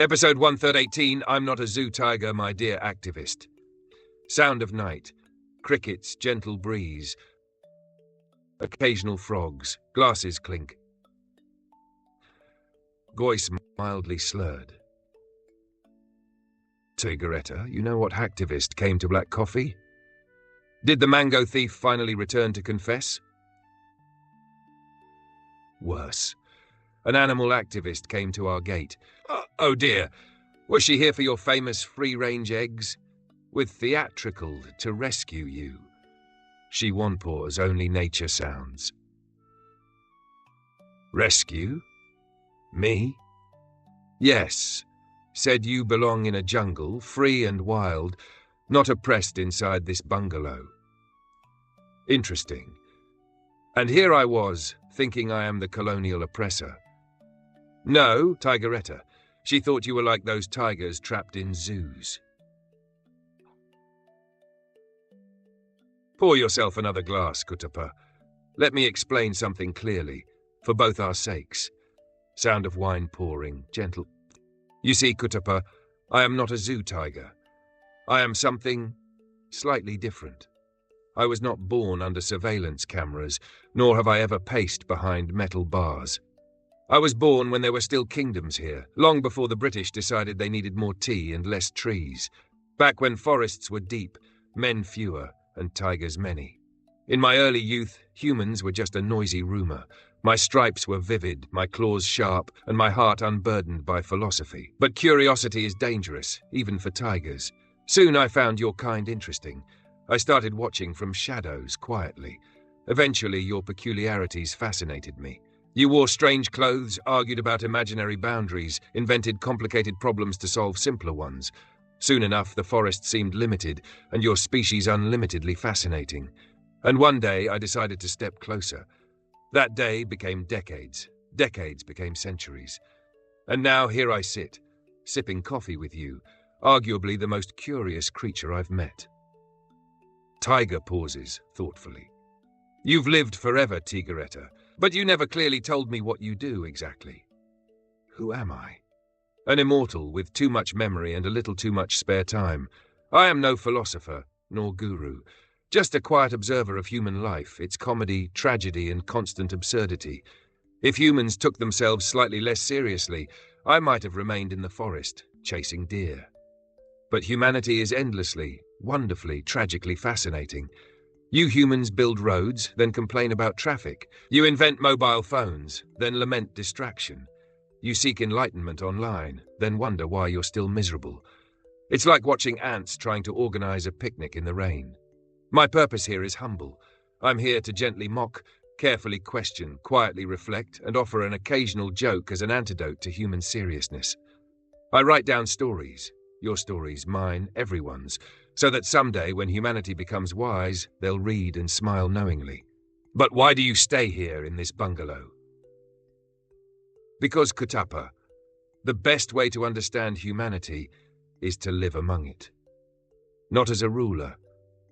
Episode 118, I'm not a zoo tiger, my dear activist. Sound of night, crickets, gentle breeze, occasional frogs, glasses clink. Voice mildly slurred. Tigeretta, you know what hacktivist came to Black Coffee? Did the mango thief finally return to confess? Worse. An animal activist came to our gate. Oh dear, was she here for your famous free-range eggs? With theatrical to rescue you. She wanpaw's only nature sounds. Rescue? Me? Yes, said you belong in a jungle, free and wild, not oppressed inside this bungalow. Interesting. And here I was, thinking I am the colonial oppressor. No, Tigeretta. She thought you were like those tigers trapped in zoos. Pour yourself another glass, Kutapa. Let me explain something clearly, for both our sakes. Sound of wine pouring, gentle. You see, Kutapa, I am not a zoo tiger. I am something slightly different. I was not born under surveillance cameras, nor have I ever paced behind metal bars. I was born when there were still kingdoms here, long before the British decided they needed more tea and less trees. Back when forests were deep, men fewer, and tigers many. In my early youth, humans were just a noisy rumour. My stripes were vivid, my claws sharp, and my heart unburdened by philosophy. But curiosity is dangerous, even for tigers. Soon I found your kind interesting. I started watching from shadows, quietly. Eventually, your peculiarities fascinated me. You wore strange clothes, argued about imaginary boundaries, invented complicated problems to solve simpler ones. Soon enough, the forest seemed limited, and your species unlimitedly fascinating. And one day, I decided to step closer. That day became decades. Decades became centuries. And now here I sit, sipping coffee with you, arguably the most curious creature I've met. Tiger pauses, thoughtfully. You've lived forever, Tigeretta, but you never clearly told me what you do exactly. Who am I? An immortal with too much memory and a little too much spare time. I am no philosopher, nor guru, just a quiet observer of human life, its comedy, tragedy, and constant absurdity. If humans took themselves slightly less seriously, I might have remained in the forest, chasing deer. But humanity is endlessly, wonderfully, tragically fascinating. You humans build roads, then complain about traffic. You invent mobile phones, then lament distraction. You seek enlightenment online, then wonder why you're still miserable. It's like watching ants trying to organize a picnic in the rain. My purpose here is humble. I'm here to gently mock, carefully question, quietly reflect, and offer an occasional joke as an antidote to human seriousness. I write down stories, your stories, mine, everyone's, so that someday when humanity becomes wise, they'll read and smile knowingly. But why do you stay here in this bungalow? Because, Kutapa, the best way to understand humanity is to live among it. Not as a ruler,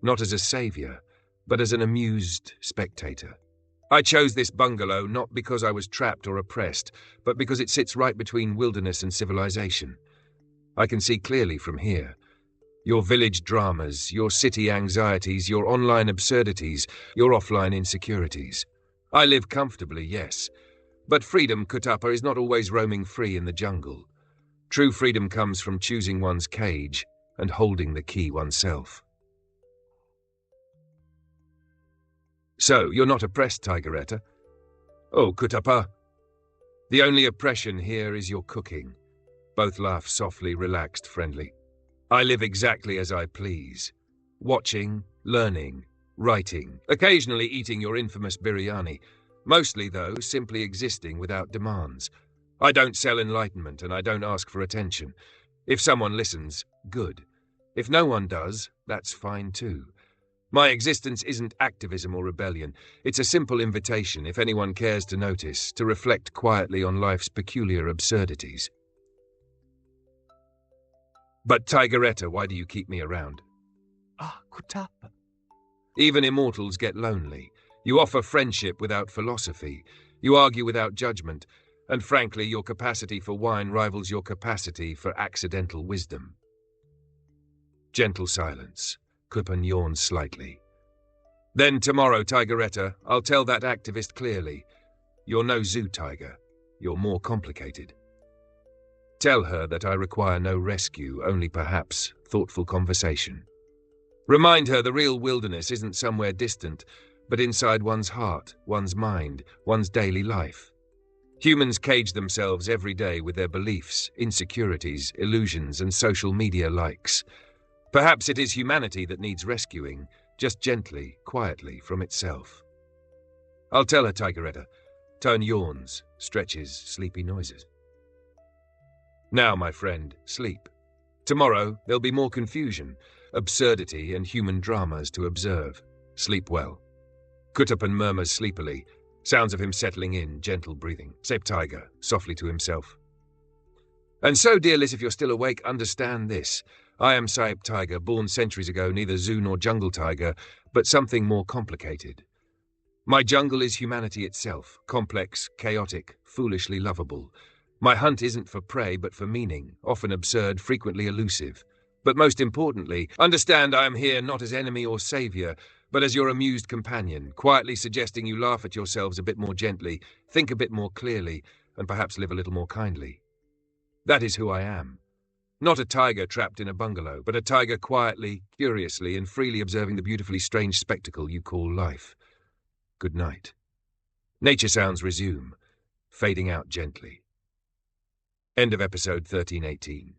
not as a savior, but as an amused spectator. I chose this bungalow not because I was trapped or oppressed, but because it sits right between wilderness and civilization. I can see clearly from here. Your village dramas, your city anxieties, your online absurdities, your offline insecurities. I live comfortably, yes, but freedom, Kutapa, is not always roaming free in the jungle. True freedom comes from choosing one's cage and holding the key oneself. So, you're not oppressed, Tigeretta? Oh, Kutapa. The only oppression here is your cooking. Both laugh softly, relaxed, friendly. I live exactly as I please. Watching, learning, writing, occasionally eating your infamous biryani. Mostly, though, simply existing without demands. I don't sell enlightenment and I don't ask for attention. If someone listens, good. If no one does, that's fine too. My existence isn't activism or rebellion. It's a simple invitation, if anyone cares to notice, to reflect quietly on life's peculiar absurdities. But Tigeretta, why do you keep me around? Kutapa. Even immortals get lonely. You offer friendship without philosophy. You argue without judgment. And frankly, your capacity for wine rivals your capacity for accidental wisdom. Gentle silence. Kupan yawned slightly. Then tomorrow, Tigeretta, I'll tell that activist clearly. You're no zoo tiger. You're more complicated. Tell her that I require no rescue, only perhaps thoughtful conversation. Remind her the real wilderness isn't somewhere distant, but inside one's heart, one's mind, one's daily life. Humans cage themselves every day with their beliefs, insecurities, illusions, and social media likes. Perhaps it is humanity that needs rescuing, just gently, quietly, from itself. I'll tell her, Tigeretta. Tone yawns, stretches, sleepy noises. Now, my friend, sleep. Tomorrow, there'll be more confusion, absurdity, and human dramas to observe. Sleep well. Kutupan murmurs sleepily, sounds of him settling in, gentle breathing. Sayip Tiger, softly to himself. And so, dear Liz, if you're still awake, understand this. I am Sayip Tiger, born centuries ago, neither zoo nor jungle tiger, but something more complicated. My jungle is humanity itself, complex, chaotic, foolishly lovable. My hunt isn't for prey, but for meaning, often absurd, frequently elusive. But most importantly, understand I am here not as enemy or savior, but as your amused companion, quietly suggesting you laugh at yourselves a bit more gently, think a bit more clearly, and perhaps live a little more kindly. That is who I am. Not a tiger trapped in a bungalow, but a tiger quietly, curiously, and freely observing the beautifully strange spectacle you call life. Good night. Nature sounds resume, fading out gently. End of episode 1318.